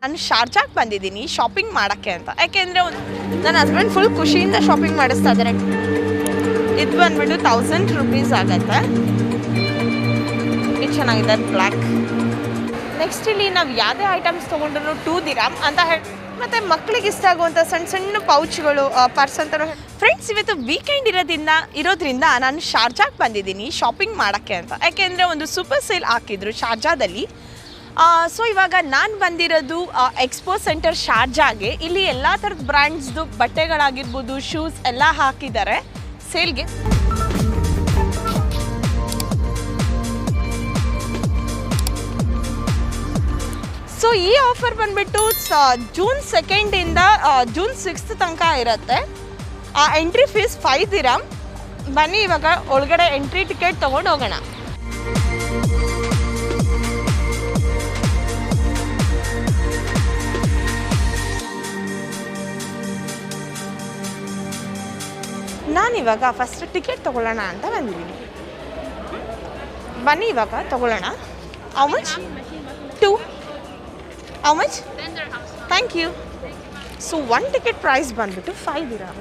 ನಾನು ಶಾರ್ಜಾಗೆ ಬಂದಿದ್ದೀನಿ ಶಾಪಿಂಗ್ ಮಾಡೋಕ್ಕೆ ಅಂತ. ಯಾಕೆಂದರೆ ನನ್ನ ಹಸ್ಬೆಂಡ್ ಫುಲ್ ಖುಷಿಯಿಂದ ಶಾಪಿಂಗ್ ಮಾಡಿಸ್ತಾ ಇದ್ದಾರೆ. ಇದು ಬಂದ್ಬಿಟ್ಟು 1000 ರೂಪೀಸ್ ಆಗುತ್ತೆ. ಇದು ಚೆನ್ನಾಗಿದೆ ಬ್ಲ್ಯಾಕ್. ನೆಕ್ಸ್ಟ್ ಇಲ್ಲಿ ನಾವು ಯಾವುದೇ ಐಟಮ್ಸ್ ತೊಗೊಂಡ್ರು 2 ದಿರಾಮ್ ಅಂತ ಹೇಳಿ. ಮತ್ತು ಮಕ್ಕಳಿಗೆ ಇಷ್ಟ ಆಗುವಂಥ ಸಣ್ಣ ಸಣ್ಣ ಪೌಚ್ಗಳು ಪರ್ಸ್ ಅಂತ. ಫ್ರೆಂಡ್ಸ್, ಇವತ್ತು ವೀಕೆಂಡ್ ಇರೋದ್ರಿಂದ ನಾನು ಶಾರ್ಜಾಗೆ ಬಂದಿದ್ದೀನಿ ಶಾಪಿಂಗ್ ಮಾಡೋಕ್ಕೆ ಅಂತ. ಯಾಕೆಂದರೆ ಒಂದು ಸೂಪರ್ ಸೇಲ್ ಹಾಕಿದ್ರು ಶಾರ್ಜಾದಲ್ಲಿ. ಸೊ ಇವಾಗ ನಾನು ಬಂದಿರೋದು ಎಕ್ಸ್ಪೋ ಸೆಂಟರ್ ಶಾರ್ಜಾಗೆ. ಇಲ್ಲಿ ಎಲ್ಲ ಥರದ ಬ್ರ್ಯಾಂಡ್ಸ್ದು ಬಟ್ಟೆಗಳಾಗಿರ್ಬೋದು, ಶೂಸ್ ಎಲ್ಲ ಹಾಕಿದ್ದಾರೆ ಸೇಲ್ಗೆ. ಸೊ ಈ ಆಫರ್ ಬಂದ್ಬಿಟ್ಟು ಜೂನ್ 2 ಜೂನ್ 6 ತನಕ ಇರುತ್ತೆ. Entry fees 5 ದಿರಾಮ್. ಬನ್ನಿ ಇವಾಗ ಒಳಗಡೆ ಎಂಟ್ರಿ ಟಿಕೆಟ್ ತೊಗೊಂಡು ಹೋಗೋಣ. ನಾನಿವಾಗ ಫಸ್ಟ್ ಟಿಕೆಟ್ ತೊಗೊಳ್ಳೋಣ ಅಂತ ಬಂದಿದ್ದೀನಿ. ಬನ್ನಿ ಇವಾಗ ತೊಗೊಳ್ಳೋಣ. How much? 2. How much? Thank you. So 1 ticket price ಬಂದ್ಬಿಟ್ಟು 5 ದಿರಾಮ್.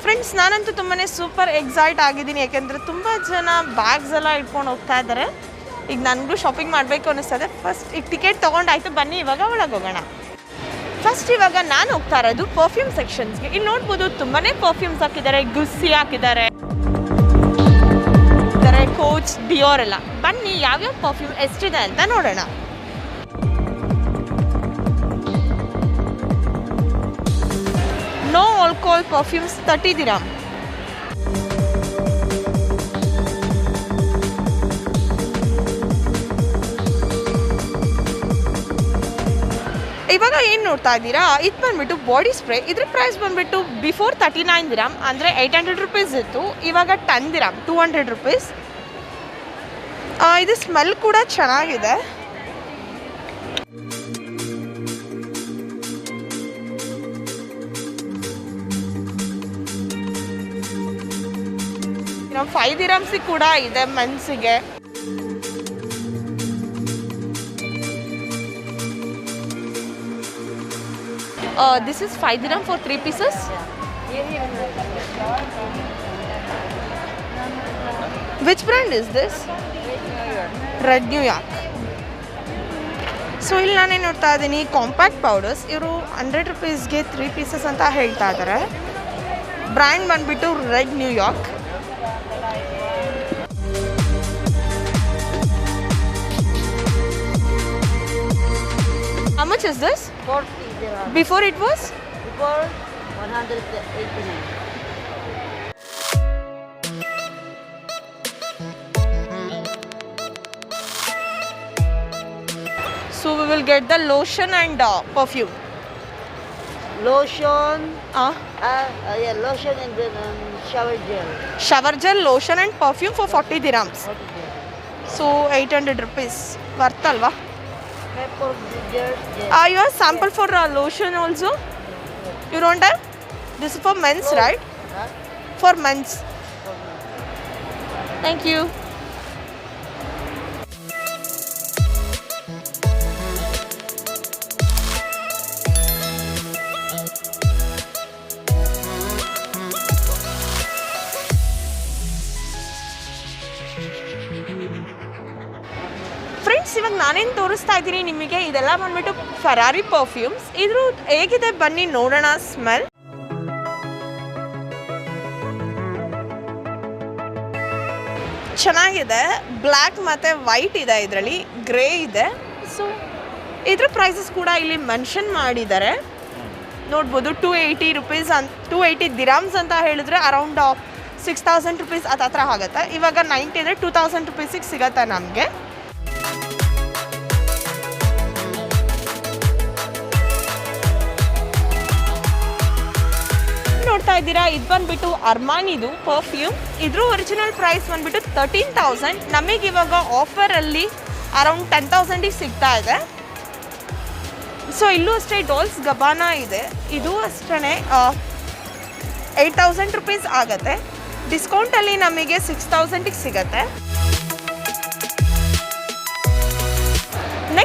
ಫ್ರೆಂಡ್ಸ್, ನಾನಂತೂ ತುಂಬಾ ಸೂಪರ್ ಎಕ್ಸೈಟ್ ಆಗಿದ್ದೀನಿ. ಯಾಕೆಂದರೆ ತುಂಬ ಜನ ಬ್ಯಾಗ್ಸ್ ಎಲ್ಲ ಇಟ್ಕೊಂಡು ಹೋಗ್ತಾ ಇದ್ದಾರೆ. ಈಗ ನನಗೂ ಶಾಪಿಂಗ್ ಮಾಡಬೇಕು ಅನ್ನಿಸ್ತದೆ. ಫಸ್ಟ್ ಈಗ ಟಿಕೆಟ್ ತೊಗೊಂಡಾಯ್ತು, ಬನ್ನಿ ಇವಾಗ ಒಳಗೆ ಹೋಗೋಣ. ಫಸ್ಟ್ ಇವಾಗ ನಾನು ಹೋಗ್ತಾ ಇರೋದು ಪರ್ಫ್ಯೂಮ್ ಸೆಕ್ಷನ್ಸ್ಗೆ. ಇಲ್ಲಿ ನೋಡ್ಬೋದು ತುಂಬಾ ಪರ್ಫ್ಯೂಮ್ಸ್ ಹಾಕಿದ್ದಾರೆ. ಗುಸ್ಸಿ ಹಾಕಿದ್ದಾರೆ, ಕೋಚ್, ಡಿಯೋರ್ ಎಲ್ಲ. ಬನ್ನಿ ಯಾವ್ಯಾವ ಪರ್ಫ್ಯೂಮ್ ಎಷ್ಟಿದೆ ಅಂತ ನೋಡೋಣ. No alcohol perfumes 30 ದಿರಾಮ್. ಇವಾಗ ಏನು ನೋಡ್ತಾ ಇದ್ದೀರಾ, ಇದು ಬಂದ್ಬಿಟ್ಟು ಬಾಡಿ ಸ್ಪ್ರೇ. ಇದ್ರ ಪ್ರೈಸ್ ಬಂದ್ಬಿಟ್ಟು ಬಿಫೋರ್ 39 ದಿರಾಮ್, ಅಂದರೆ 800 ರೂಪೀಸ್ ಇತ್ತು. ಇವಾಗ 10 ದಿರಾಮ್, 200 ರೂಪೀಸ್. ಇದು ಸ್ಮೆಲ್ ಕೂಡ ಚೆನ್ನಾಗಿದೆ. ನಾವು 5 ದಿರಾಮ್ಸಿಗೆ ಕೂಡ ಇದೆ ಮೆನ್ಸಿಗೆ. This is 5 dirham for 3 pieces. Which brand is this? Red New York. So ಇಲ್ಲಿ ನಾನೇನು ನೋಡ್ತಾ ಇದ್ದೀನಿ, ಕಾಂಪ್ಯಾಕ್ಟ್ ಪೌಡರ್ಸ್. ಇವರು 100 ರೂಪೀಸ್ಗೆ 3 ಪೀಸಸ್ ಅಂತ ಹೇಳ್ತಾ ಇದ್ದಾರೆ. ಬ್ರ್ಯಾಂಡ್ ಬಂದ್ಬಿಟ್ಟು red new York. How much is this? 40 dirham. Before it was? Before 189. So we will get the lotion and perfume. Lotion. Yeah, lotion and shower gel. Shower gel, lotion and perfume for 40 dirhams. 40 dirham. So 800 rupees. Worth alva? Pepper gel. You have sample for lotion also? You don't have? This is for men's, no. Right? Huh? For men's. Thank you. Friends, ಇವಾಗ ನಾನೇನು ತೋರಿಸ್ತಾ ಇದ್ದೀನಿ ನಿಮಗೆ, ಇದೆಲ್ಲ ಬಂದ್ಬಿಟ್ಟು Ferrari perfumes. ಇದ್ರ ಹೇಗಿದೆ ಬನ್ನಿ ನೋಡೋಣ. ಸ್ಮೆಲ್ ಚೆನ್ನಾಗಿದೆ. ಬ್ಲ್ಯಾಕ್ ಮತ್ತು ವೈಟ್ ಇದೆ, ಇದರಲ್ಲಿ ಗ್ರೇ ಇದೆ. ಸೊ ಇದ್ರ ಪ್ರೈಸಸ್ ಕೂಡ ಇಲ್ಲಿ ಮೆನ್ಷನ್ ಮಾಡಿದ್ದಾರೆ. ನೋಡ್ಬೋದು 280 ರೂಪೀಸ್ 280 ದಿರಾಮ್ಸ್ ಅಂತ ಹೇಳಿದ್ರೆ ಅರೌಂಡ್ 6000 ರೂಪೀಸ್ ಹತ್ರ ಆಗುತ್ತೆ. ಇವಾಗ 90 ಅಂದರೆ 2000 ರೂಪೀಸಿಗೆ ಸಿಗುತ್ತೆ ನಮಗೆ. ನೋಡ್ತಾ ಇದ್ದೀರಾ, ಇದು ಬಂದ್ಬಿಟ್ಟು ಅರ್ಮಾನಿದು ಪರ್ಫ್ಯೂಮ್. ಇದ್ರ ಒರಿಜಿನಲ್ ಪ್ರೈಸ್ ಬಂದ್ಬಿಟ್ಟು 13,000. ನಮಗೆ ಇವಾಗ ಆಫರಲ್ಲಿ ಅರೌಂಡ್ 10,000ಗೆ ಸಿಗ್ತಾ ಇದೆ. ಸೊ ಇಲ್ಲೂ ಅಷ್ಟೇ ಡಾಲ್ಸ್ ಗಬಾನಾ ಇದೆ. ಇದು ಅಷ್ಟೇ 8,000 ರೂಪೀಸ್ ಆಗುತ್ತೆ. ಡಿಸ್ಕೌಂಟಲ್ಲಿ ನಮಗೆ 6,000ಗೆ ಸಿಗುತ್ತೆ.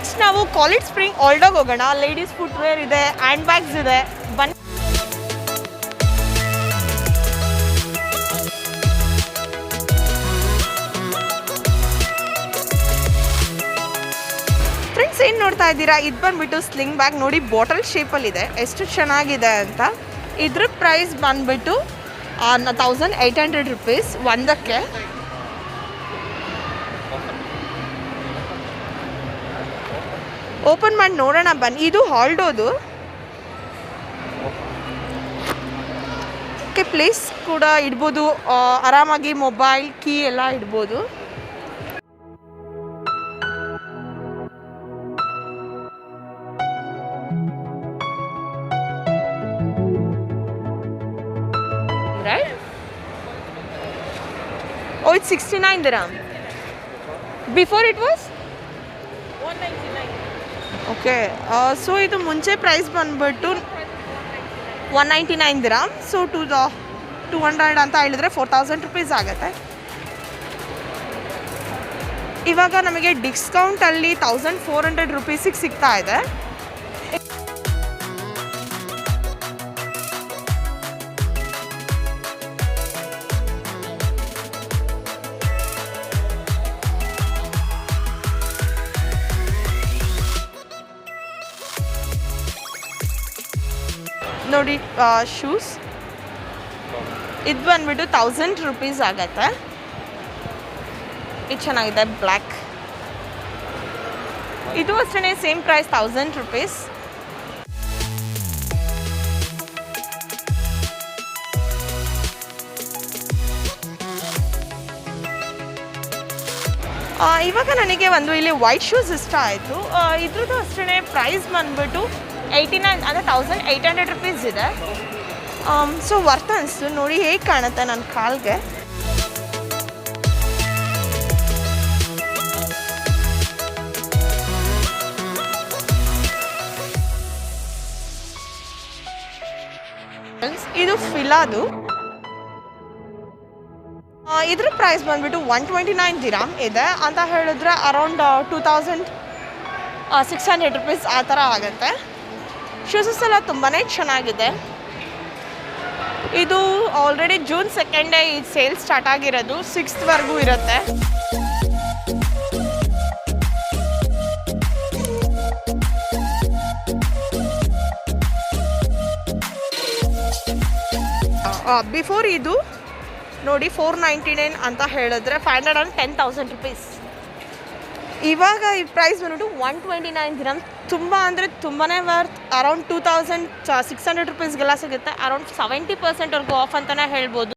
ನೆಕ್ಸ್ಟ್ ನಾವು ಕಾಲೇಜ್ ಸ್ಪ್ರಿಂಗ್ ಓಲ್ಡಾಗಿ ಹೋಗೋಣ. ಲೇಡೀಸ್ ಫುಟ್ವೇರ್ ಇದೆ, ಹ್ಯಾಂಡ್ ಬ್ಯಾಗ್ಸ್ ಇದೆ. ಬನ್ನಿ. ಫ್ರೆಂಡ್ಸ್ ಏನು ನೋಡ್ತಾ ಇದ್ದೀರಾ, ಇದು ಬಂದುಬಿಟ್ಟು ಸ್ಲಿಂಗ್ ಬ್ಯಾಗ್. ನೋಡಿ ಬಾಟಲ್ ಶೇಪಲ್ಲಿದೆ, ಎಷ್ಟು ಚೆನ್ನಾಗಿದೆ ಅಂತ. ಇದ್ರ ಪ್ರೈಸ್ ಬಂದುಬಿಟ್ಟು 1800 ರುಪೀಸ್ ಒಂದಕ್ಕೆ. ಓಪನ್ ಮಾಡಿ ನೋಡೋಣ ಬನ್ನಿ. ಇದು ಹಾಲ್ಡೋದು. ಓಕೆ, ಪ್ಲೇಸ್ ಕೂಡ ಇಡ್ಬೋದು, ಆರಾಮಾಗಿ ಮೊಬೈಲ್ ಕೀ ಎಲ್ಲ ಇಡ್ಬೋದು. Right? Oh, it's 69 dirham. Before it was 199. Okay. So ಇದು ಮುಂಚೆ ಪ್ರೈಸ್ ಬಂದ್ಬಿಟ್ಟು 199 dirham. ಸೊ 200 ಅಂತ ಹೇಳಿದ್ರೆ 4000 ರುಪೀಸ್ ಆಗುತ್ತೆ. ಇವಾಗ ನಮಗೆ ಡಿಸ್ಕೌಂಟಲ್ಲಿ 1400 ರುಪೀಸಿಗೆ ಸಿಗ್ತಾ ಇದೆ. ನೋಡಿ ಶೂಸ್, ಇದು ಬಂದ್ಬಿಟ್ಟು 1000 ರುಪೀಸ್ ಆಗತ್ತೆ. ಇದು ಚೆನ್ನಾಗಿದೆ, ಬ್ಲ್ಯಾಕ್. ಇದು ಅಷ್ಟೇ ಸೇಮ್ ಪ್ರೈಸ್ 1000 ರುಪೀಸ್. ಇವಾಗ ನನಗೆ ಒಂದು ಇಲ್ಲಿ ವೈಟ್ ಶೂಸ್ ಇಷ್ಟ ಆಯಿತು. ಇದ್ರದ್ದು ಅಷ್ಟೇ ಪ್ರೈಸ್ ಬಂದ್ಬಿಟ್ಟು 89 ಅಂದರೆ 1800 ರುಪೀಸ್ ಇದೆ. ಸೊ ವರ್ತ್ ಅನಿಸ್ತು. ನೋಡಿ ಹೇಗೆ ಕಾಣುತ್ತೆ ನನ್ನ ಕಾಲ್ಗೆ. ಇದು ಫಿಲಾದು. ಇದ್ರ ಪ್ರೈಸ್ ಬಂದ್ಬಿಟ್ಟು 129 ದಿರಾಮ್ ಇದೆ ಅಂತ ಹೇಳಿದ್ರೆ ಅರೌಂಡ್ 2600 ರುಪೀಸ್ ಆ ಥರ ಆಗುತ್ತೆ. ಶೂಸಸ್ ಎಲ್ಲ ತುಂಬಾ ಚೆನ್ನಾಗಿದೆ. ಇದು ಆಲ್ರೆಡಿ ಜೂನ್ 2 ಈ ಸೇಲ್ ಸ್ಟಾರ್ಟ್ ಆಗಿರೋದು, 6th ಇರುತ್ತೆ. ಬಿಫೋರ್ ಇದು ನೋಡಿ 499 ಅಂತ ಹೇಳಿದ್ರೆ 510,000 ರುಪೀಸ್. ಇವಾಗ ಈ ಪ್ರೈಸ್ ಬಂದ್ಬಿಟ್ಟು 129 ದಿರಮ್. ತುಂಬ ಅಂದರೆ ತುಂಬಾ ವರ್ತ್. ಅರೌಂಡ್ 2600 ರುಪೀಸ್ಗೆಲ್ಲ ಸಿಗುತ್ತೆ. ಅರೌಂಡ್ 70% ಆಫ್ ಅಂತಲೇ ಹೇಳ್ಬೋದು.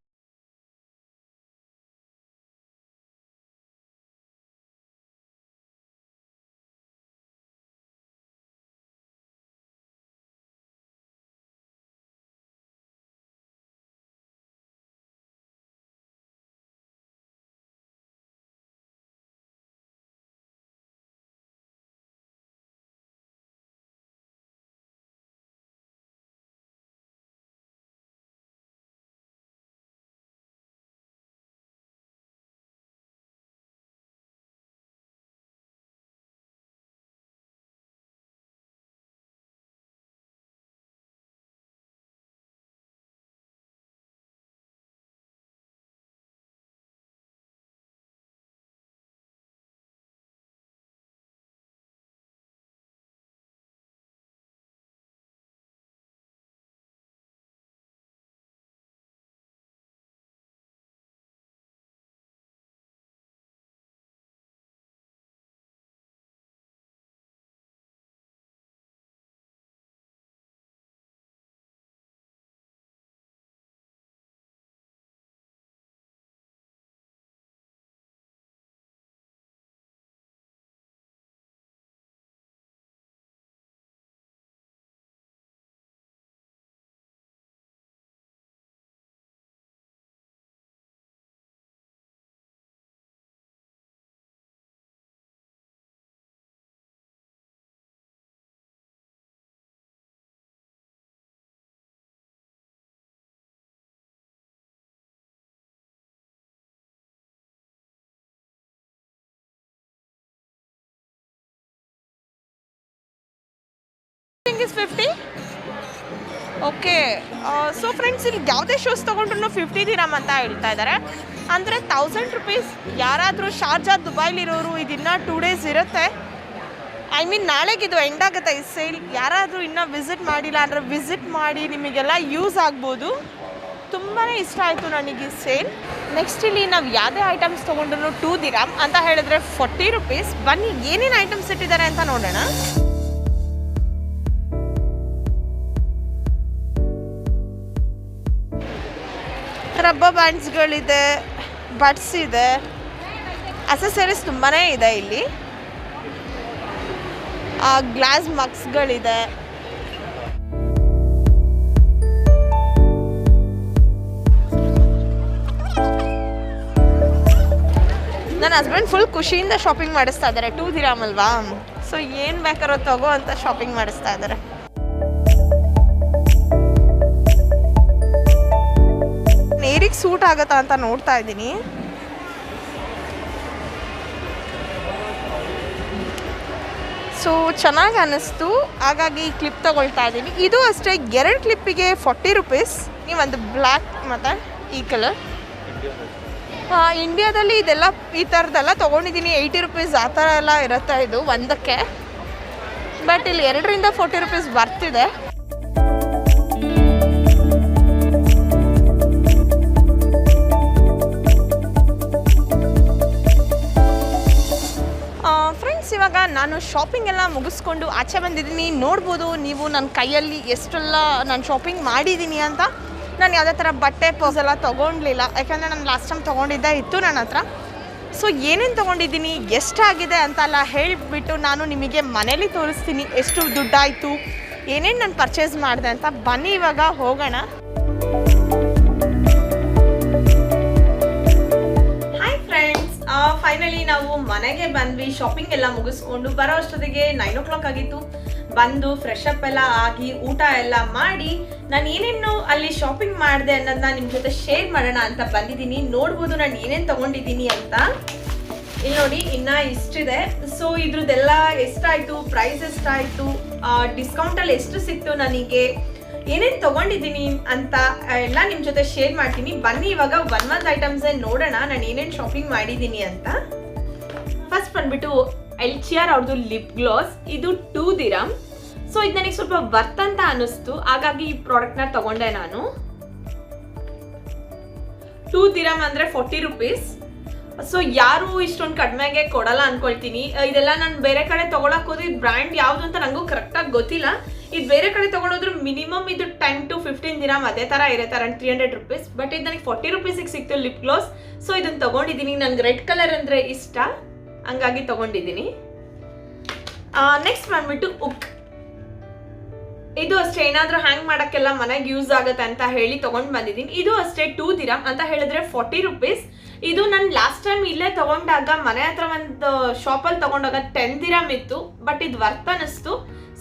ಇಸ್ 50. ಓಕೆ, ಸೊ ಫ್ರೆಂಡ್ಸ್ ಇಲ್ಲಿ ಯಾವುದೇ ಶೂಸ್ ತೊಗೊಂಡ್ರು 50 ದಿರಮ್ ಅಂತ ಹೇಳ್ತಾ ಇದ್ದಾರೆ. ಅಂದರೆ 1000 ರೂಪೀಸ್. ಯಾರಾದರೂ ಶಾರ್ಜಾ ದುಬೈಲಿರೋರು ಇದನ್ನು 2 days ಇರುತ್ತೆ. ಐ ಮೀನ್ ನಾಳೆಗಿದು ಎಂಡ್ ಆಗುತ್ತೆ ಈ ಸೇಲ್. ಯಾರಾದರೂ ಇನ್ನೂ ವಿಸಿಟ್ ಮಾಡಿಲ್ಲ ಅಂದರೆ ವಿಸಿಟ್ ಮಾಡಿ, ನಿಮಗೆಲ್ಲ ಯೂಸ್ ಆಗ್ಬೋದು. ತುಂಬಾ ಇಷ್ಟ ಆಯಿತು ನನಗೆ ಈ ಸೇಲ್. ನೆಕ್ಸ್ಟ್ ಇಲ್ಲಿ ನಾವು ಯಾವುದೇ ಐಟಮ್ಸ್ ತೊಗೊಂಡ್ರು 2 ದಿರಮ್ ಅಂತ ಹೇಳಿದ್ರೆ 40 ರೂಪೀಸ್. ಬನ್ನಿ ಏನೇನು ಐಟಮ್ಸ್ ಇಟ್ಟಿದ್ದಾರೆ ಅಂತ ನೋಡೋಣ. ರಬ್ಬರ್ ಬ್ಯಾಂಡ್ಸ್ಗಳಿದೆ, ಬಡ್ಸ್ ಇದೆ, ಅಸೆಸರೀಸ್ ತುಂಬಾ ಇದೆ ಇಲ್ಲಿ. ಗ್ಲಾಸ್ ಮಗ್ಸ್ಗಳಿದೆ. ನನ್ನ ಹಸ್ಬೆಂಡ್ ಫುಲ್ ಖುಷಿಯಿಂದ ಶಾಪಿಂಗ್ ಮಾಡಿಸ್ತಾ ಇದ್ದಾರೆ. 2 ದಿರಮ್ ಅಲ್ವಾ, ಸೊ ಏನು ಬೇಕಾರೋ ತಗೋ ಅಂತ ಶಾಪಿಂಗ್ ಮಾಡಿಸ್ತಾ ಇದ್ದಾರೆ. ನೇರಿಗೆ ಸೂಟ್ ಆಗತ್ತಾ ಅಂತ ನೋಡ್ತಾ ಇದ್ದೀನಿ. ಸೊ ಚೆನ್ನಾಗಿ ಅನ್ನಿಸ್ತು, ಹಾಗಾಗಿ ಈ ಕ್ಲಿಪ್ ತೊಗೊಳ್ತಾ ಇದ್ದೀನಿ. ಇದು ಅಷ್ಟೇ, 2 ಕ್ಲಿಪ್ಪಿಗೆ 40 ರೂಪೀಸ್. ನೀವೊಂದು ಬ್ಲ್ಯಾಕ್ ಮತ್ತು ಈ ಕಲರ್. ಇಂಡಿಯಾದಲ್ಲಿ ಇದೆಲ್ಲ ಈ ಥರದ್ದೆಲ್ಲ ತೊಗೊಂಡಿದ್ದೀನಿ. 80 ರೂಪೀಸ್ ಆ ಥರ ಎಲ್ಲ ಇರುತ್ತೆ ಇದು ಒಂದಕ್ಕೆ. ಬಟ್ ಇಲ್ಲಿ 2ರಿಂದ 40 ರೂಪೀಸ್ ಬರ್ತಿದೆ. ಫ್ರೆಂಡ್ಸ್, ಇವಾಗ ನಾನು ಶಾಪಿಂಗ್ ಎಲ್ಲ ಮುಗಿಸ್ಕೊಂಡು ಆಚೆ ಬಂದಿದ್ದೀನಿ. ನೋಡ್ಬೋದು ನೀವು ನನ್ನ ಕೈಯಲ್ಲಿ ಎಷ್ಟೆಲ್ಲ ನಾನು ಶಾಪಿಂಗ್ ಮಾಡಿದ್ದೀನಿ ಅಂತ. ನಾನು ಯಾವುದೇ ಥರ ಬಟ್ಟೆ ಪರ್ಸ್ ಎಲ್ಲ ತೊಗೊಂಡ್ಲಿಲ್ಲ, ಯಾಕಂದರೆ ನಾನು ಲಾಸ್ಟ್ ಟೈಮ್ ತೊಗೊಂಡಿದ್ದೆ ಇತ್ತು ನನ್ನ ಹತ್ರ. ಸೊ ಏನೇನು ತೊಗೊಂಡಿದ್ದೀನಿ, ಎಷ್ಟಾಗಿದೆ ಅಂತೆಲ್ಲ ಹೇಳಿಬಿಟ್ಟು ನಾನು ನಿಮಗೆ ಮನೇಲಿ ತೋರಿಸ್ತೀನಿ ಎಷ್ಟು ದುಡ್ಡಾಯಿತು, ಏನೇನು ನಾನು ಪರ್ಚೇಸ್ ಮಾಡಿದೆ ಅಂತ. ಬನ್ನಿ ಇವಾಗ ಹೋಗೋಣ. ಫೈನಲಿ ನಾವು ಮನೆಗೆ ಬಂದ್ವಿ. ಶಾಪಿಂಗ್ ಎಲ್ಲ ಮುಗಿಸ್ಕೊಂಡು ಬರೋ ಅಷ್ಟೊತ್ತಿಗೆ 9 o'clock ಆಗಿತ್ತು. ಬಂದು ಫ್ರೆಶ್ ಅಪ್ ಎಲ್ಲ ಆಗಿ ಊಟ ಎಲ್ಲ ಮಾಡಿ ನಾನು ಏನೇನು ಅಲ್ಲಿ ಶಾಪಿಂಗ್ ಮಾಡಿದೆ ಅನ್ನೋದನ್ನ ನಿಮ್ಮ ಜೊತೆ ಶೇರ್ ಮಾಡೋಣ ಅಂತ ಬಂದಿದ್ದೀನಿ. ನೋಡ್ಬೋದು ನಾನು ಏನೇನು ತೊಗೊಂಡಿದ್ದೀನಿ ಅಂತ. ಇಲ್ಲಿ ನೋಡಿ, ಇನ್ನು ಇಷ್ಟಿದೆ. ಸೊ ಇದ್ರದ್ದೆಲ್ಲ ಎಷ್ಟಾಯಿತು, ಪ್ರೈಸ್ ಎಷ್ಟಾಯಿತು, ಡಿಸ್ಕೌಂಟಲ್ಲಿ ಎಷ್ಟು ಸಿಕ್ತು, ನನಗೆ ಏನೇನು ತೊಗೊಂಡಿದ್ದೀನಿ ಅಂತ ಎಲ್ಲ ನಿಮ್ಮ ಜೊತೆ ಶೇರ್ ಮಾಡ್ತೀನಿ. ಬನ್ನಿ ಇವಾಗ ಒಂದೊಂದು ಐಟಮ್ಸೇ ನೋಡೋಣ ನಾನು ಏನೇನು ಶಾಪಿಂಗ್ ಮಾಡಿದ್ದೀನಿ ಅಂತ. ಫಸ್ಟ್ ಬಂದ್ಬಿಟ್ಟು ಎಲ್ಚಿಯರ್ ಅವ್ರದ್ದು ಲಿಪ್ ಗ್ಲಾಸ್. ಇದು 2 ದಿರಮ್. ಸೊ ಇದು ನನಗೆ ಸ್ವಲ್ಪ ವರ್ತ್ ಅಂತ ಅನ್ನಿಸ್ತು, ಹಾಗಾಗಿ ಈ ಪ್ರಾಡಕ್ಟ್ನ ತಗೊಂಡೆ ನಾನು. 2 ದಿರಮ್ ಅಂದರೆ 40 ರೂಪೀಸ್. ಸೊ ಯಾರು ಇಷ್ಟೊಂದು ಕಡಿಮೆಗೆ ಕೊಡಲ್ಲ ಅನ್ಕೊಳ್ತೀನಿ. ಇದೆಲ್ಲ ನಾನು ಬೇರೆ ಕಡೆ ತೊಗೊಳಕ್ಕೆ ಹೋದ್ರೆ ಬ್ರ್ಯಾಂಡ್ ಯಾವುದು ಅಂತ ನನಗೂ ಕರೆಕ್ಟಾಗಿ ಗೊತ್ತಿಲ್ಲ. ಇದು ಬೇರೆ ಕಡೆ ತೊಗೊಂಡೋದ್ರೆ ಮಿನಿಮಮ್ ಇದು 10 to 15 ದಿರಮ್ ಅದೇ ಥರ ಇರುತ್ತೆ, ಅರೌಂಡ್ 300 ರೂಪೀಸ್. ಬಟ್ ಇದು ನನಗೆ 40 ರೂಪೀಸಿಗೆ ಸಿಕ್ತು ಲಿಪ್ ಗ್ಲಾಸ್. ಸೊ ಇದನ್ನು ತೊಗೊಂಡಿದ್ದೀನಿ. ನನಗೆ ರೆಡ್ ಕಲರ್ ಅಂದರೆ ಇಷ್ಟ, ಹಂಗಾಗಿ ತೊಗೊಂಡಿದ್ದೀನಿ. ನೆಕ್ಸ್ಟ್ ಬಂದ್ಬಿಟ್ಟು ಉಕ್. ಇದು ಅಷ್ಟೇ, ಏನಾದರೂ ಹ್ಯಾಂಗ್ ಮಾಡೋಕ್ಕೆಲ್ಲ ಮನೆಗೆ ಯೂಸ್ ಆಗುತ್ತೆ ಅಂತ ಹೇಳಿ ತೊಗೊಂಡು ಬಂದಿದ್ದೀನಿ. ಇದು ಅಷ್ಟೇ 2 ದಿರಮ್ ಅಂತ ಹೇಳಿದ್ರೆ 40 ರೂಪೀಸ್. ಇದು ನಾನು ಲಾಸ್ಟ್ ಟೈಮ್ ಇಲ್ಲೇ ತೊಗೊಂಡಾಗ ಮನೆ ಹತ್ರ ಒಂದು ಶಾಪಲ್ಲಿ ತೊಗೊಂಡಾಗ 10 ದಿರಮ್ ಇತ್ತು. ಬಟ್ ಇದು ವರ್ತ್ ಅನ್ನಿಸ್ತು,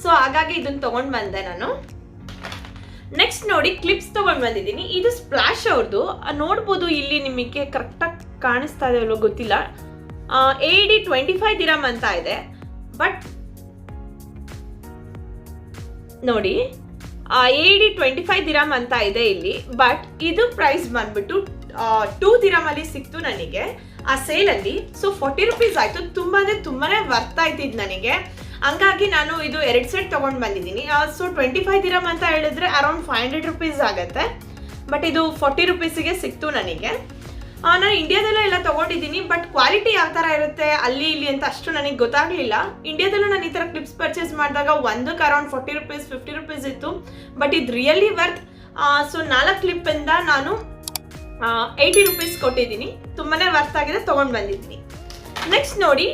ಸೊ ಹಾಗಾಗಿ ಇದನ್ನು ತೊಗೊಂಡು ಬಂದೆ ನಾನು. ನೆಕ್ಸ್ಟ್ ನೋಡಿ, ಕ್ಲಿಪ್ಸ್ ತೊಗೊಂಡು ಬಂದಿದ್ದೀನಿ. ಇದು ಸ್ಪ್ಲಾಶ್ ಅವ್ರದ್ದು. ನೋಡ್ಬೋದು ಇಲ್ಲಿ ನಿಮಗೆ ಕರೆಕ್ಟಾಗಿ ಕಾಣಿಸ್ತಾ ಇದೆ ಅಲ್ವೋ ಗೊತ್ತಿಲ್ಲ. AED 25 ದಿರಮ್ ಅಂತ ಇದೆ. ಬಟ್ ನೋಡಿ, AED 25 ದಿರಮ್ ಅಂತ ಇದೆ ಇಲ್ಲಿ. ಬಟ್ ಇದು ಪ್ರೈಸ್ ಬಂದ್ಬಿಟ್ಟು 2 ದಿರಮ್ ಅಲ್ಲಿ ಸಿಕ್ತು ನನಗೆ ಆ ಸೇಲಲ್ಲಿ. ಸೊ 40 ರೂಪೀಸ್ ಆಯಿತು. ತುಂಬ ಅಂದರೆ ತುಂಬಾ ವರ್ತ್ ಆಯ್ತು ಇದು ನನಗೆ. ಹಂಗಾಗಿ ನಾನು ಇದು 2 ಸೆಟ್ ತೊಗೊಂಡು ಬಂದಿದ್ದೀನಿ. ಸೊ 25 ದಿರಮ್ ಅಂತ ಹೇಳಿದ್ರೆ ಅರೌಂಡ್ 500 ರೂಪೀಸ್ ಆಗುತ್ತೆ. ಬಟ್ ಇದು 40 ರೂಪೀಸಿಗೆ ಸಿಕ್ತು ನನಗೆ. ನಾನು ಇಂಡಿಯಾದಲ್ಲೂ ಎಲ್ಲ ತೊಗೊಂಡಿದ್ದೀನಿ. ಬಟ್ ಕ್ವಾಲಿಟಿ ಯಾವ ಥರ ಇರುತ್ತೆ ಅಲ್ಲಿ ಇಲ್ಲಿ ಅಂತ ಅಷ್ಟು ನನಗೆ ಗೊತ್ತಾಗಲಿಲ್ಲ. ಇಂಡಿಯಾದಲ್ಲೂ ನಾನು ಈ ಥರ ಕ್ಲಿಪ್ಸ್ ಪರ್ಚೇಸ್ ಮಾಡಿದಾಗ ಒಂದಕ್ಕೆ ಅರೌಂಡ್ 40 ರೂಪೀಸ್ 50 ರೂಪೀಸ್ ಇತ್ತು. ಬಟ್ ಇದು ರಿಯಲಿ ವರ್ತ್. ಸೊ 4 ಕ್ಲಿಪ್ಪಿಂದ ನಾನು 80 ರೂಪೀಸ್ ಕೊಟ್ಟಿದ್ದೀನಿ. ತುಂಬಾ ವರ್ತ್ ಆಗಿದೆ, ತೊಗೊಂಡು ಬಂದಿದ್ದೀನಿ. ನೆಕ್ಸ್ಟ್ ನೋಡಿ,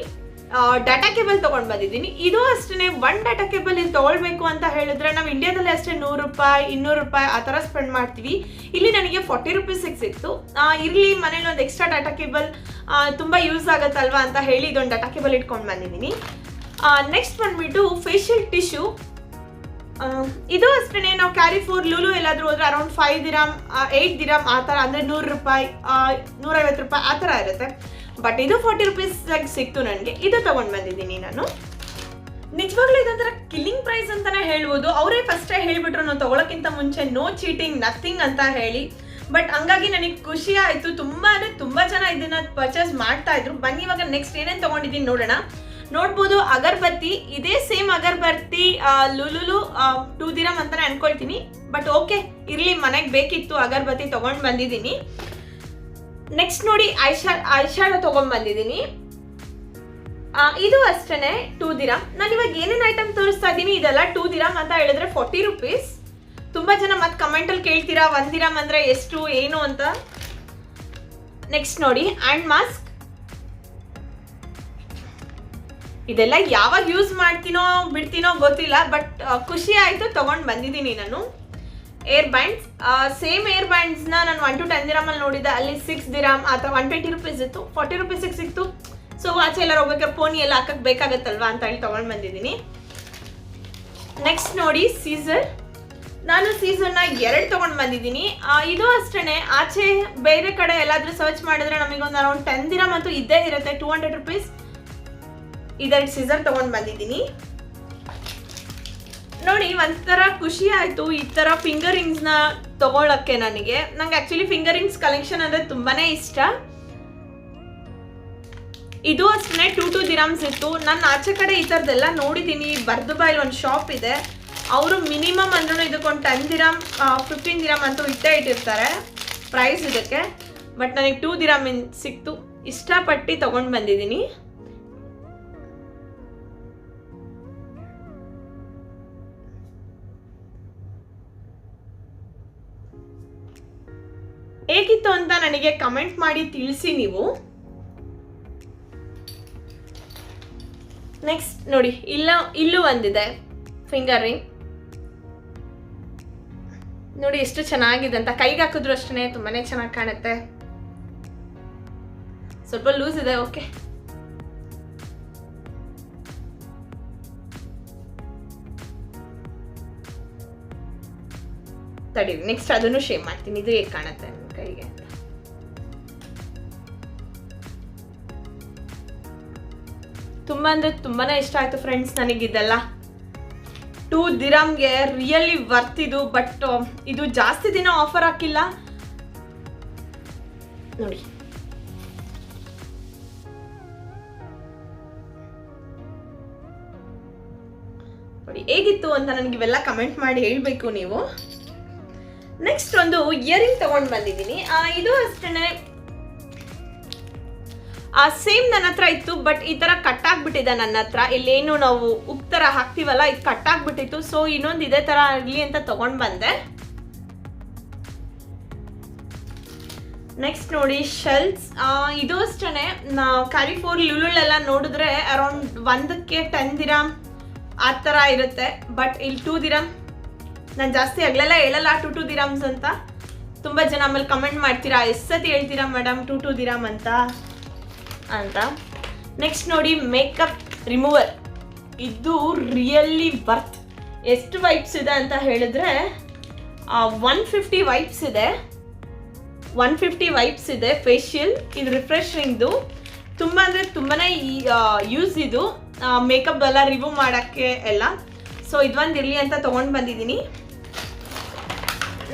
ಡಾಟಾ ಕೇಬಲ್ ತೊಗೊಂಡು ಬಂದಿದ್ದೀನಿ. ಇದು ಅಷ್ಟೇ, 1 ಡಾಟಾ ಕೇಬಲ್ ಇಲ್ಲಿ ತೊಗೊಳ್ಬೇಕು ಅಂತ ಹೇಳಿದ್ರೆ ನಾವು ಇಂಡಿಯಾದಲ್ಲಿ ಅಷ್ಟೇ 100 ರೂಪಾಯಿ 200 ರೂಪಾಯಿ ಆ ಥರ ಸ್ಪೆಂಡ್ ಮಾಡ್ತೀವಿ. ಇಲ್ಲಿ ನನಗೆ 40 ರೂಪೀಸಿಗೆ ಸಿಕ್ತು. ಇರಲಿ ಮನೇಲಿ ಒಂದು ಎಕ್ಸ್ಟ್ರಾ ಡಾಟಾ ಕೇಬಲ್ ತುಂಬ ಯೂಸ್ ಆಗುತ್ತಲ್ವಾ ಅಂತ ಹೇಳಿ ಇದೊಂದು ಡಾಟಾ ಕೇಬಲ್ ಇಟ್ಕೊಂಡು ಬಂದಿದ್ದೀನಿ. ನೆಕ್ಸ್ಟ್ ಬಂದ್ಬಿಟ್ಟು ಫೇಶಿಯಲ್ ಟಿಶ್ಯೂ. ಇದು ಅಷ್ಟೇ, ನಾವು ಕ್ಯಾರಿಫೋರ್ ಲೂಲು ಎಲ್ಲಾದರೂ ಹೋದ್ರೆ ಅರೌಂಡ್ 5 ದಿರಮ್ 8 ದಿರಮ್ ಆ ಥರ, ಅಂದರೆ 100 ರೂಪಾಯಿ 150 ರೂಪಾಯಿ ಆ ಥರ ಇರುತ್ತೆ. ಬಟ್ ಇದು 40 ರೂಪೀಸ್ ಸಿಕ್ತು ನನಗೆ. ಇದು ತೊಗೊಂಡು ಬಂದಿದ್ದೀನಿ ನಾನು. ನಿಜವಾಗ್ಲೂ ಇದೊಂಥರ ಕಿಲ್ಲಿಂಗ್ ಪ್ರೈಸ್ ಅಂತಾನೆ ಹೇಳ್ಬೋದು. ಅವರೇ ಫಸ್ಟೇ ಹೇಳ್ಬಿಟ್ರು ನಾವು ತಗೊಳಕ್ಕಿಂತ ಮುಂಚೆ ನೋ ಚೀಟಿಂಗ್ ನಥಿಂಗ್ ಅಂತ ಹೇಳಿ. ಬಟ್ ಹಂಗಾಗಿ ನನಗೆ ಖುಷಿ ಆಯಿತು. ತುಂಬ ಅಂದರೆ ತುಂಬ ಜನ ಇದನ್ನ ಪರ್ಚೇಸ್ ಮಾಡ್ತಾ ಇದ್ರು. ಬನ್ನಿ ಇವಾಗ ನೆಕ್ಸ್ಟ್ ಏನೇನು ತೊಗೊಂಡಿದ್ದೀನಿ ನೋಡೋಣ. ನೋಡ್ಬೋದು ಅಗರ್ಬತ್ತಿ, ಇದೇ ಸೇಮ್ ಅಗರ್ಬತ್ತಿ ಲುಲುಲು 2 ದಿರಮ್ ಅಂತಾನೆ ಅನ್ಕೊಳ್ತೀನಿ. ಬಟ್ ಓಕೆ ಇರಲಿ, ಮನೆಗೆ ಬೇಕಿತ್ತು ಅಗರ್ಬತ್ತಿ ತೊಗೊಂಡು ಬಂದಿದ್ದೀನಿ. ನೆಕ್ಸ್ಟ್ ನೋಡಿ ಐಶ್ಯಾಡೋ ತೊಗೊಂಡು ಬಂದಿದ್ದೀನಿ. ಇದು ಅಷ್ಟೇ 2 ದಿರಮ್. ನಾನು ಇವಾಗ ಏನೇನು ಐಟಮ್ ತೋರಿಸ್ತಾ ಇದ್ದೀನಿ ಇದೆಲ್ಲ 2 ದಿರಮ್ ಅಂತ ಹೇಳಿದ್ರೆ 40 ರುಪೀಸ್. ತುಂಬ ಜನ ಮತ್ತೆ ಕಮೆಂಟಲ್ಲಿ ಕೇಳ್ತೀರಾ 1 ದಿರಮ್ ಅಂದರೆ ಎಷ್ಟು ಏನು ಅಂತ. ನೆಕ್ಸ್ಟ್ ನೋಡಿ ಹ್ಯಾಂಡ್ ಮಾಸ್ಕ್. ಇದೆಲ್ಲ ಯಾವಾಗ ಯೂಸ್ ಮಾಡ್ತೀನೋ ಬಿಡ್ತೀನೋ ಗೊತ್ತಿಲ್ಲ, ಬಟ್ ಖುಷಿ ಆಯಿತು ತೊಗೊಂಡು ಬಂದಿದ್ದೀನಿ ನಾನು. ಏರ್ ಬ್ಯಾಂಡ್ಸ್, ಸೇಮ್ ಏರ್ ಬ್ಯಾಂಡ್ಸ್ನ ನಾನು 1 to 10 ದಿರಮಲ್ಲಿ ನೋಡಿದ್ದೆ. ಅಲ್ಲಿ 6 ದಿರಮ್ ಅಥವಾ 120 ರುಪೀಸ್ ಇತ್ತು, 40 ರುಪೀಸಿಗೆ ಸಿಕ್ತು. ಸೊ ಆಚೆ ಎಲ್ಲ ಹೋಗ್ಬೇಕಾದ್ರೆ ಪೋನಿ ಎಲ್ಲ ಹಾಕಕ್ಕೆ ಬೇಕಾಗತ್ತಲ್ವಾ ಅಂತ ಹೇಳಿ ತೊಗೊಂಡು ಬಂದಿದ್ದೀನಿ. ನೆಕ್ಸ್ಟ್ ನೋಡಿ ಸೀಸರ್. ನಾನು ಸೀಸರ್ನ 2 ತೊಗೊಂಡು ಬಂದಿದ್ದೀನಿ. ಇದು ಅಷ್ಟೇ, ಆಚೆ ಬೇರೆ ಕಡೆ ಎಲ್ಲಾದರೂ ಸರ್ಚ್ ಮಾಡಿದ್ರೆ ನಮಗೊಂದು ಅರೌಂಡ್ 10 ದಿರಮ್ ಅಂತೂ ಇದ್ದೇ ಇರುತ್ತೆ, 200 ರುಪೀಸ್. ಇದೆರಡು ಸೀಸರ್ ತೊಗೊಂಡು ಬಂದಿದ್ದೀನಿ. ನೋಡಿ ಒಂಥರ ಖುಷಿ ಆಯಿತು ಈ ಥರ ಫಿಂಗರ್ ರಿಂಗ್ಸ್ನ ತೊಗೊಳಕ್ಕೆ. ನಂಗೆ ಆ್ಯಕ್ಚುಲಿ ಫಿಂಗರ್ ರಿಂಗ್ಸ್ ಕಲೆಕ್ಷನ್ ಅಂದರೆ ತುಂಬಾ ಇಷ್ಟ. ಇದು ಅಷ್ಟೇ 2 ದಿರಮ್ಸ್ ಇತ್ತು. ನಾನು ಆಚೆ ಕಡೆ ಈ ಥರದ್ದೆಲ್ಲ ನೋಡಿದ್ದೀನಿ. ಬರ್ದುಬಾಯಲ್ಲಿ ಒಂದು ಶಾಪ್ ಇದೆ, ಅವರು ಮಿನಿಮಮ್ ಅಂದ್ರೂ ಇದಕ್ಕೊಂದು 10 ದಿರಮ್ 15 ದಿರಮ್ ಅಂತೂ ಇಟ್ಟಿರ್ತಾರೆ ಪ್ರೈಸ್ ಇದಕ್ಕೆ. ಬಟ್ ನನಗೆ 2 ದಿರಮ್ ಸಿಕ್ತು, ಇಷ್ಟಪಟ್ಟು ತೊಗೊಂಡು ಬಂದಿದ್ದೀನಿ. ಹೇಗಿತ್ತು ಅಂತ ನನಗೆ ಕಮೆಂಟ್ ಮಾಡಿ ತಿಳಿಸಿ ನೀವು. ನೆಕ್ಸ್ಟ್ ನೋಡಿ ಇಲ್ಲೂ ಒಂದಿದೆ ಫಿಂಗರ್ ರಿಂಗ್. ನೋಡಿ ಎಷ್ಟು ಚೆನ್ನಾಗಿದೆ ಅಂತ. ಕೈಗೆ ಹಾಕಿದ್ರು ಅಷ್ಟೇ ತುಂಬಾ ಚೆನ್ನಾಗಿ ಕಾಣುತ್ತೆ. ಸ್ವಲ್ಪ ಲೂಸ್ ಇದೆ, ಓಕೆ. ತಡಿ, ನೆಕ್ಸ್ಟ್ ಅದನ್ನು ಶೇರ್ ಮಾಡ್ತೀನಿ. ಇದು ಹೇಗೆ ಕಾಣುತ್ತೆ ನನ್ನ ಕೈಗೆ. ತುಂಬ ಅಂದರೆ ತುಂಬಾ ಇಷ್ಟ ಆಯಿತು ಫ್ರೆಂಡ್ಸ್ ನನಗಿದೆಲ್ಲ. 2 ದಿರಮ್ಗೆ ರಿಯಲಿ ವರ್ತ್ ಇದು. ಬಟ್ ಇದು ಜಾಸ್ತಿ ದಿನ ಆಫರ್ ಹಾಕಿಲ್ಲ ನೋಡಿ. ನೋಡಿ ಹೇಗಿತ್ತು ಅಂತ ನನಗೆ ಇವೆಲ್ಲ ಕಮೆಂಟ್ ಮಾಡಿ ಹೇಳಬೇಕು ನೀವು. ನೆಕ್ಸ್ಟ್ ಒಂದು ಇಯರಿಂಗ್ ತಗೊಂಡು ಬಂದಿದ್ದೀನಿ. ಇದು ಅಷ್ಟೇ ಸೇಮ್ ನನ್ನ ಹತ್ರ ಇತ್ತು, ಬಟ್ ಈ ಥರ ಕಟ್ಟಾಗ್ಬಿಟ್ಟಿದೆ ನನ್ನ ಹತ್ರ. ಇಲ್ಲೇನು ನಾವು ಉಕ್ ಥರ ಹಾಕ್ತೀವಲ್ಲ, ಇದು ಕಟ್ಟಾಗ್ಬಿಟ್ಟಿತ್ತು. ಸೊ ಇನ್ನೊಂದು ಇದೇ ಥರ ಇರಲಿ ಅಂತ ತೊಗೊಂಡು ಬಂದೆ. ನೆಕ್ಸ್ಟ್ ನೋಡಿ ಶೆಲ್ಸ್. ಇದು ಅಷ್ಟೇ ನಾವು ಕ್ಯಾರಿಫೋರ್ ಲುಲುಲೆಲ್ಲ ನೋಡಿದ್ರೆ ಅರೌಂಡ್ 1ಕ್ಕೆ 10 ದಿರಮ್ ಆ ಥರ ಇರುತ್ತೆ. ಬಟ್ ಇಲ್ಲಿ 2 ದಿರಮ್. ನಾನು ಜಾಸ್ತಿ ಅಗಲೆಲ್ಲ ಹೇಳಲ್ಲ 2 ದಿರಮ್ಸ್ ಅಂತ. ತುಂಬ ಜನ ಆಮೇಲೆ ಕಮೆಂಟ್ ಮಾಡ್ತೀರಾ, ಎಷ್ಟು ಸತಿ ಹೇಳ್ತೀರಾ ಮೇಡಮ್ 2 ದಿರಮ್ ಅಂತ. ನೆಕ್ಸ್ಟ್ ನೋಡಿ ಮೇಕಪ್ ರಿಮೂವರ್. ಇದು ರಿಯಲಿ ವರ್ತ್. ಎಷ್ಟು ವೈಪ್ಸ್ ಇದೆ ಅಂತ ಹೇಳಿದ್ರೆ 150 ವೈಪ್ಸ್ ಇದೆ. 150 ವೈಪ್ಸ್ ಇದೆ ಫೇಶಿಯಲ್. ಇದು ರಿಫ್ರೆಶಿಂಗ್ದು. ತುಂಬ ಅಂದರೆ ತುಂಬಾ ಯೂಸ್ ಇದು ಮೇಕಪ್ ಎಲ್ಲ ರಿಮೂವ್ ಮಾಡೋಕ್ಕೆ ಎಲ್ಲ. ಸೊ ಇದೊಂದು ಇರಲಿ ಅಂತ ತೊಗೊಂಡು ಬಂದಿದ್ದೀನಿ.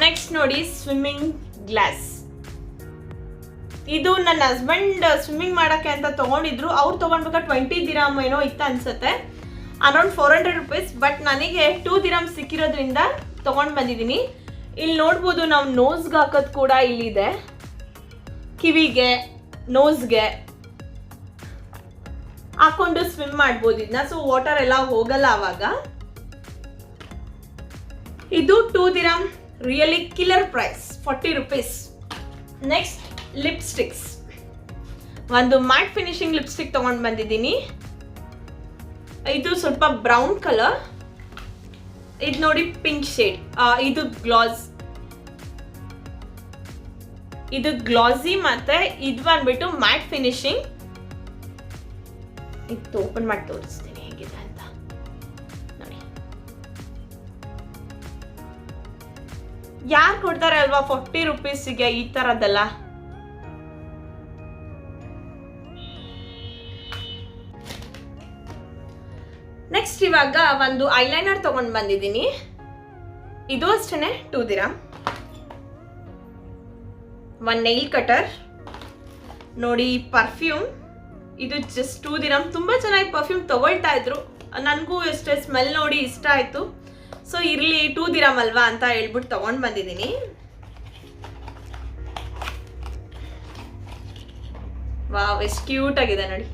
ನೆಕ್ಸ್ಟ್ ನೋಡಿ ಸ್ವಿಮ್ಮಿಂಗ್ ಗ್ಲಾಸ್. ಇದು ನನ್ನ ಹಸ್ಬೆಂಡ್ ಸ್ವಿಮ್ಮಿಂಗ್ ಮಾಡೋಕ್ಕೆ ಅಂತ ತೊಗೊಂಡಿದ್ರು. ಅವ್ರು ತೊಗೊಂಡ್ಬೇಕಾದ್ರೆ 20 ದಿರಮ್ ಏನೋ ಇತ್ತು ಅನಿಸುತ್ತೆ, ಅರೌಂಡ್ 400 ರುಪೀಸ್. ಬಟ್ ನನಗೆ 2 ದಿರಮ್ ಸಿಕ್ಕಿರೋದ್ರಿಂದ ತೊಗೊಂಡು ಬಂದಿದ್ದೀನಿ. ಇಲ್ಲಿ ನೋಡ್ಬೋದು ನಾವು ನೋಸ್ಗೆ ಹಾಕೋದು ಕೂಡ ಇಲ್ಲಿದೆ, ಕಿವಿಗೆ ನೋಸ್ಗೆ ಹಾಕೊಂಡು ಸ್ವಿಮ್ ಮಾಡ್ಬೋದು ಇದನ್ನ. ಸೊ ವಾಟರ್ ಎಲ್ಲ ಹೋಗಲ್ಲ ಆವಾಗ. ಇದು 2 dirham, really killer price, 40 rupees. Next lipsticks. ಒಂದು ಮ್ಯಾಟ್ ಫಿನಿಶಿಂಗ್ ಲಿಪ್ಸ್ಟಿಕ್ ತೊಗೊಂಡು ಬಂದಿದ್ದೀನಿ. ಇದು ಸ್ವಲ್ಪ ಬ್ರೌನ್ ಕಲರ್. ಇದು ನೋಡಿ ಪಿಂಕ್ ಶೇಡ್. ಇದು ಗ್ಲಾಸ್, ಇದು ಗ್ಲಾಸಿ ಮತ್ತೆ ಇದು ಬಂದ್ಬಿಟ್ಟು ಮ್ಯಾಟ್ ಫಿನಿಶಿಂಗ್. ಇದು ಓಪನ್ ಮಾಡಿ ತೋರಿಸ್ತೀನಿ ಹೇಗಿದೆ ಅಂತ ನೋಡಿ. ಯಾರು ಕೊಡ್ತಾರೆ ಅಲ್ವಾ 40 ರುಪೀಸಿಗೆ ಈ ಥರದ್ದೆಲ್ಲ. ನೆಕ್ಸ್ಟ್ ಇವಾಗ ಇವಾಗ ಒಂದು ಐಲೈನರ್ ತಗೊಂಡು ಬಂದಿದ್ದೀನಿ. ಇದು ಅಷ್ಟೇ 2 ದಿರಂ. ಒಂದು ನೈಲ್ ಕಟರ್ ನೋಡಿ. ಪರ್ಫ್ಯೂಮ್ ಇದು ಜಸ್ಟ್ 2 ದಿರಂ. ತುಂಬ ಚೆನ್ನಾಗಿ ಪರ್ಫ್ಯೂಮ್ ತಗೊಳ್ತಾ ಇದ್ರು. ನನಗೂ ಎಷ್ಟೇ ಸ್ಮೆಲ್ ನೋಡಿ ಇಷ್ಟ ಆಯಿತು. ಸೊ ಇರಲಿ 2 ದಿರಂ ಅಲ್ವಾ ಅಂತ ಹೇಳ್ಬಿಟ್ಟು ತಗೊಂಡು ಬಂದಿದ್ದೀನಿ. ವಾವ್, ಎಷ್ಟು ಕ್ಯೂಟ್ ಆಗಿದೆ ನೋಡಿ.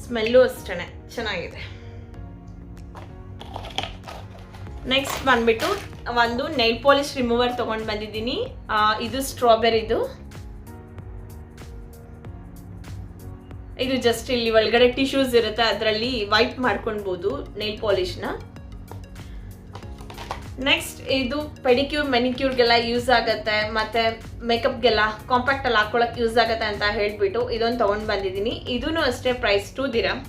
ಸ್ಮೆಲ್ಲು ಅಷ್ಟೇ ಚೆನ್ನಾಗಿದೆ. ನೆಕ್ಸ್ಟ್ ಬಂದ್ಬಿಟ್ಟು ಒಂದು ನೈಲ್ ಪಾಲಿಶ್ ರಿಮೂವರ್ ತಗೊಂಡು ಬಂದಿದ್ದೀನಿ. ಇದು ಸ್ಟ್ರಾಬೆರಿದು. ಇದು ಜಸ್ಟ್ ಇಲ್ಲಿ ಒಳಗಡೆ ಟಿಶ್ಯೂಸ್ ಇರುತ್ತೆ, ಅದರಲ್ಲಿ ವೈಪ್ ಮಾಡ್ಕೊಳ್ಬೋದು ನೈಲ್ ಪಾಲಿಶ್ನ. ನೆಕ್ಸ್ಟ್ ಇದು ಪೆಡಿಕ್ಯೂರ್ ಮೆನಿಕ್ಯೂರ್ಗೆಲ್ಲ ಯೂಸ್ ಆಗುತ್ತೆ, ಮತ್ತು ಮೇಕಪ್ಗೆಲ್ಲ ಕಾಂಪ್ಯಾಕ್ಟಲ್ಲಿ ಹಾಕ್ಕೊಳಕ್ಕೆ ಯೂಸ್ ಆಗುತ್ತೆ ಅಂತ ಹೇಳ್ಬಿಟ್ಟು ಇದೊಂದು ತೊಗೊಂಡು ಬಂದಿದ್ದೀನಿ. ಇದೂ ಅಷ್ಟೇ ಪ್ರೈಸ್ 2 ದಿರಂ.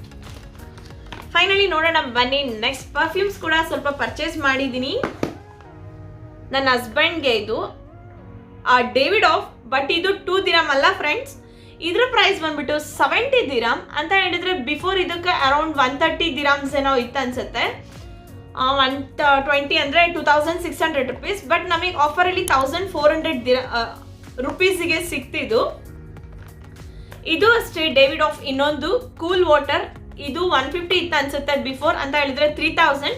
ಫೈನಲಿ ನೋಡೋಣ ಬನ್ನಿ. ನೆಕ್ಸ್ಟ್ ಪರ್ಫ್ಯೂಮ್ಸ್ ಕೂಡ ಸ್ವಲ್ಪ ಪರ್ಚೇಸ್ ಮಾಡಿದ್ದೀನಿ ನನ್ನ ಹಸ್ಬೆಂಡ್ಗೆ. ಇದು ಡೇವಿಡ್ ಆಫ್, ಬಟ್ ಇದು 2 ದಿರಂ ಅಲ್ಲ ಫ್ರೆಂಡ್ಸ್. ಇದ್ರ ಪ್ರೈಸ್ ಬಂದ್ಬಿಟ್ಟು 70 ದಿರಂ ಅಂತ ಹೇಳಿದ್ರೆ ಬಿಫೋರ್ ಇದಕ್ಕೆ ಅರೌಂಡ್ 130 ದಿರಮ್ಸ್ ಏನೋ ಇತ್ತು ಅನ್ಸುತ್ತೆ. 120 ಅಂದರೆ 2600 ರುಪೀಸ್. ಬಟ್ ನಮಗೆ ಆಫರಲ್ಲಿ 1400 ರುಪೀಸಿಗೆ ಸಿಕ್ತಿದ್ದು. ಇದು ಅಷ್ಟೇ ಡೇವಿಡ್ ಆಫ್ ಇನ್ನೊಂದು ಕೂಲ್ ವಾಟರ್. ಇದು 150 ಇತ್ತು ಅನ್ಸುತ್ತೆ ಬಿಫೋರ್, ಅಂತ ಹೇಳಿದ್ರೆ 3000,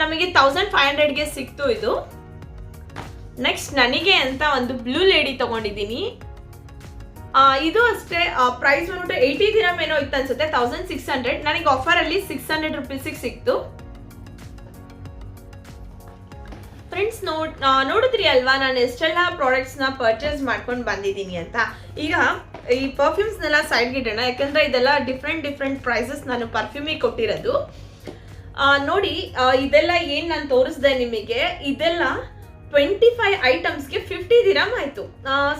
ನಮಗೆ 1500ಗೆ ಸಿಕ್ತು ಇದು. ನೆಕ್ಸ್ಟ್ ನನಗೆ ಅಂತ ಒಂದು ಬ್ಲೂ ಲೇಡಿ ತಗೊಂಡಿದ್ದೀನಿ. ಇದು ಅಷ್ಟೇ ಪ್ರೈಸ್ ಬಂದ್ಬಿಟ್ಟು 80 ದಿರಂ ಏನೋ ಇತ್ತು ಅನ್ಸುತ್ತೆ, 1600. ನನಗೆ ಆಫರಲ್ಲಿ 600 ರುಪೀಸಿಗೆ ಸಿಕ್ತು. ಫ್ರೆಂಡ್ಸ್ ನೋಡಿದ್ರಿ ಅಲ್ವಾ ನಾನು ಎಷ್ಟೆಲ್ಲ ಪ್ರಾಡಕ್ಟ್ಸ್ನ ಪರ್ಚೇಸ್ ಮಾಡ್ಕೊಂಡು ಬಂದಿದ್ದೀನಿ ಅಂತ. ಈಗ ಈ ಪರ್ಫ್ಯೂಮ್ಸ್ನೆಲ್ಲ ಸೈಡ್ಗೆ ಇಡೋಣ, ಯಾಕಂದರೆ ಇದೆಲ್ಲ ಡಿಫ್ರೆಂಟ್ ಪ್ರೈಸಸ್ ನಾನು ಪರ್ಫ್ಯೂಮಿಗೆ ಕೊಟ್ಟಿರೋದು. ನೋಡಿ ಇದೆಲ್ಲ ಏನು ನಾನು ತೋರಿಸ್ದೆ ನಿಮಗೆ, ಇದೆಲ್ಲ 25 ಐಟಮ್ಸ್ಗೆ 50 ದಿರಂ ಆಯಿತು.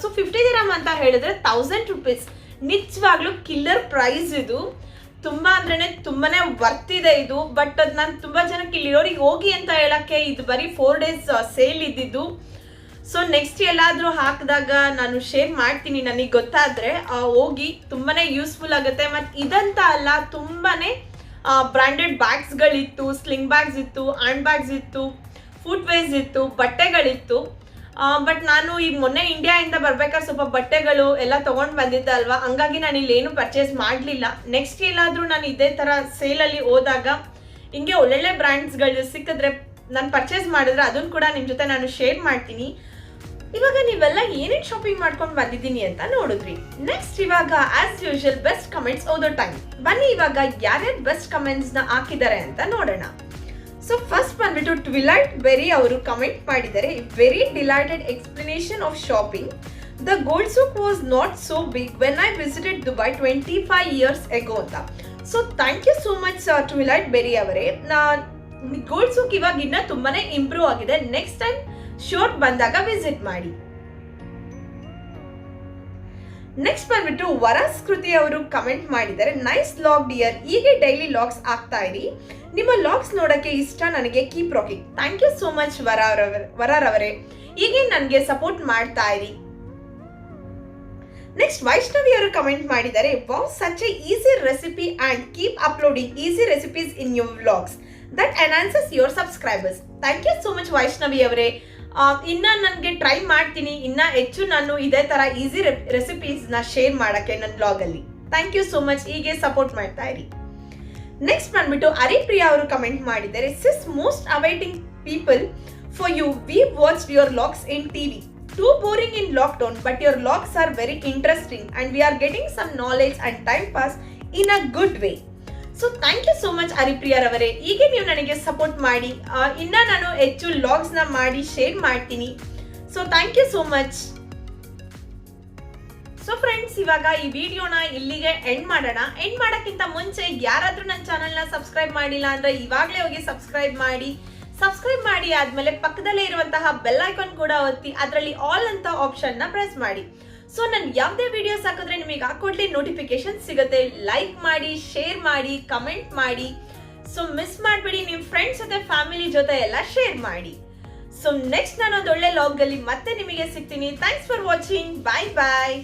ಸೊ 50 ದಿರಂ ಅಂತ ಹೇಳಿದ್ರೆ 1000 ರುಪೀಸ್. ನಿಜವಾಗ್ಲೂ ಕಿಲ್ಲರ್ ಪ್ರೈಸ್ ಇದು. ತುಂಬ ಅಂದ್ರೆ ತುಂಬಾ ವರ್ತ್ ಇದೆ ಇದು. ಬಟ್ ಅದು ನಾನು ತುಂಬ ಜನಕ್ಕೆ ಇಲ್ಲಿರೋರಿಗೆ ಹೋಗಿ ಅಂತ ಹೇಳೋಕ್ಕೆ ಇದು ಬರೀ 4 ಡೇಸ್ ಸೇಲ್ ಇದ್ದಿದ್ದು. ಸೊ ನೆಕ್ಸ್ಟ್ ಎಲ್ಲಾದರೂ ಹಾಕಿದಾಗ ನಾನು ಶೇರ್ ಮಾಡ್ತೀನಿ, ನನಗೆ ಗೊತ್ತಾದರೆ ಹೋಗಿ. ತುಂಬಾ ಯೂಸ್ಫುಲ್ ಆಗುತ್ತೆ. ಮತ್ತು ಇದಂತ ಅಲ್ಲ, ತುಂಬಾ ಬ್ರ್ಯಾಂಡೆಡ್ ಬ್ಯಾಗ್ಸ್ಗಳಿತ್ತು, ಸ್ಲಿಂಗ್ ಬ್ಯಾಗ್ಸ್ ಇತ್ತು, ಹ್ಯಾಂಡ್ ಬ್ಯಾಗ್ಸ್ ಇತ್ತು, ಫುಟ್ವೇರ್ಸ್ ಇತ್ತು, ಬಟ್ಟೆಗಳಿತ್ತು. ಬಟ್ ನಾನು ಈಗ ಮೊನ್ನೆ ಇಂಡಿಯಾಯಿಂದ ಬರ್ಬೇಕಾದ್ರೆ ಸ್ವಲ್ಪ ಬಟ್ಟೆಗಳು ಎಲ್ಲ ತೊಗೊಂಡು ಬಂದಿದ್ದೆ ಅಲ್ವಾ, ಹಂಗಾಗಿ ನಾನು ಇಲ್ಲೇನು ಪರ್ಚೇಸ್ ಮಾಡಲಿಲ್ಲ. ನೆಕ್ಸ್ಟ್ ಎಲ್ಲಾದರೂ ನಾನು ಇದೇ ಥರ ಸೇಲಲ್ಲಿ ಹೋದಾಗ ಹಿಂಗೆ ಒಳ್ಳೊಳ್ಳೆ ಬ್ರ್ಯಾಂಡ್ಸ್ಗಳು ಸಿಕ್ಕಿದ್ರೆ ನಾನು ಪರ್ಚೇಸ್ ಮಾಡಿದ್ರೆ ಅದನ್ನು ಕೂಡ ನಿಮ್ಮ ಜೊತೆ ನಾನು ಶೇರ್ ಮಾಡ್ತೀನಿ. ಇವಾಗ ನೀವೆಲ್ಲ ಏನೇನು ಶಾಪಿಂಗ್ ಮಾಡ್ಕೊಂಡು ಬಂದಿದ್ದೀನಿ ಅಂತ ನೋಡಿದ್ರಿ. ನೆಕ್ಸ್ಟ್ ಇವಾಗ ಆಸ್ ಯೂಶುವಲ್ ಬೆಸ್ಟ್ ಕಮೆಂಟ್ಸ್ ಓದೋ ಟೈಮ್. ಬನ್ನಿ ಇವಾಗ ಯಾರ್ಯಾರು ಬೆಸ್ಟ್ ಕಮೆಂಟ್ಸ್ನ ಹಾಕಿದ್ದಾರೆ ಅಂತ ನೋಡೋಣ. ಸೊ ಫಸ್ಟ್ ಬಂದ್ಬಿಟ್ಟು ಟ್ವಿಲೈಟ್ ಬೆರಿ ಅವರು ಕಮೆಂಟ್ ಮಾಡಿದ್ದಾರೆ, very delighted explanation of shopping. The gold souk was not so big when I visited Dubai 25 years ago ಅಂತ. So thank you so much Twilight Berry ಅವರೇ. Gold souk ಇವಾಗ ಇನ್ನೂ ತುಂಬಾನೇ improve ಆಗಿದೆ. Next time ಶೋರ್ ಬಂದಾಗ visit ಮಾಡಿ. Next ಬಂದ್ಬಿಟ್ಟು ವರಾಸ್ ಕೃತಿ ಅವರು ಕಮೆಂಟ್ ಮಾಡಿದ್ದಾರೆ, ನೈಸ್ ಲಾಗ್ ಡಿಯರ್, ಹೀಗೆ ಡೈಲಿ ಲಾಗ್ಸ್ ಆಗ್ತಾ ಇರಿ, ನಿಮ್ಮ ಲಾಗ್ಸ್ ನೋಡಕ್ಕೆ ಇಷ್ಟ ನನಗೆ, keep rocking. Thank you so much ವರಾರವರೇ, ಹೀಗೆ ನನಗೆ ಸಪೋರ್ಟ್ ಮಾಡ್ತಾ ಇರಿ. ನೆಕ್ಸ್ಟ್ ವೈಷ್ಣವಿ ಅವರು ಕಮೆಂಟ್ ಮಾಡಿದ್ದಾರೆ, wow such a easy recipe and keep uploading easy recipes in your vlogs that enhances your subscribers. Thank you so much Vaishnavi ಅವರೇ. ಇನ್ನು ನನಗೆ ಟ್ರೈ ಮಾಡ್ತೀನಿ ಇನ್ನೂ ಹೆಚ್ಚು ನಾನು ಇದೇ ಥರ ಈಸಿ ರೆಸಿಪೀಸ್ನ ಶೇರ್ ಮಾಡೋಕ್ಕೆ ನನ್ನ ಬ್ಲಾಗಲ್ಲಿ. ಥ್ಯಾಂಕ್ ಯು ಸೋ ಮಚ್, ಹೀಗೆ ಸಪೋರ್ಟ್ ಮಾಡ್ತಾ ಇರಿ. ನೆಕ್ಸ್ಟ್ ಬಂದ್ಬಿಟ್ಟು ಹರಿಪ್ರಿಯಾ ಅವರು ಕಮೆಂಟ್ ಮಾಡಿದ್ದಾರೆ, sis most awaiting people for you, we watched your logs in TV, too boring in lockdown but your vlogs are very interesting and we are getting some knowledge and time pass in a good way. So thank you so much Haripriya ರವರೇ, ಹೀಗೆ ನೀವು ನನಗೆ support ಮಾಡಿ ಇನ್ನು ನಾನು ಹೆಚ್ಚು ಲಾಗ್ಸ್ನ ಮಾಡಿ share ಮಾಡ್ತೀನಿ. So thank you so much. So friends ಇವಾಗ ಈ ವಿಡಿಯೋನ ಇಲ್ಲಿಗೆ ಎಂಡ್ ಮಾಡೋಣ. ಎಂಡ್ ಮಾಡೋಕ್ಕಿಂತ ಮುಂಚೆ ಯಾರಾದರೂ ನನ್ನ ಚಾನಲ್ನ ಸಬ್ಸ್ಕ್ರೈಬ್ ಮಾಡಿಲ್ಲ ಅಂದರೆ ಇವಾಗಲೇ ಹೋಗಿ ಸಬ್ಸ್ಕ್ರೈಬ್ ಮಾಡಿ ಆದ್ಮೇಲೆ ಪಕ್ಕದಲ್ಲೇ ಇರುವಂತಹ ಬೆಲ್ ಐಕಾನ್ ಕೂಡ ಒತ್ತಿ ಅದರಲ್ಲಿ ಆಲ್ ಅಂತ ಆಪ್ಷನ್ನ ಪ್ರೆಸ್ ಮಾಡಿ. ಸೊ ನಾನು ಯಾವುದೇ ವಿಡಿಯೋಸ್ ಹಾಕಿದ್ರೆ ನಿಮಗೆ ಹಾಕೊಡ್ಲಿ ನೋಟಿಫಿಕೇಶನ್ ಸಿಗುತ್ತೆ. ಲೈಕ್ ಮಾಡಿ, ಶೇರ್ ಮಾಡಿ, ಕಮೆಂಟ್ ಮಾಡಿ. ಸೊ ಮಿಸ್ ಮಾಡಬೇಡಿ, ನಿಮ್ಮ ಫ್ರೆಂಡ್ಸ್ ಜೊತೆ ಫ್ಯಾಮಿಲಿ ಜೊತೆ ಎಲ್ಲ ಶೇರ್ ಮಾಡಿ. ಸೊ ನೆಕ್ಸ್ಟ್ ನಾನು ಒಂದು ಒಳ್ಳೆ ಲಾಗ್ ಅಲ್ಲಿ ಮತ್ತೆ ನಿಮಗೆ ಸಿಗ್ತೀನಿ. Thanks for watching. Bye bye.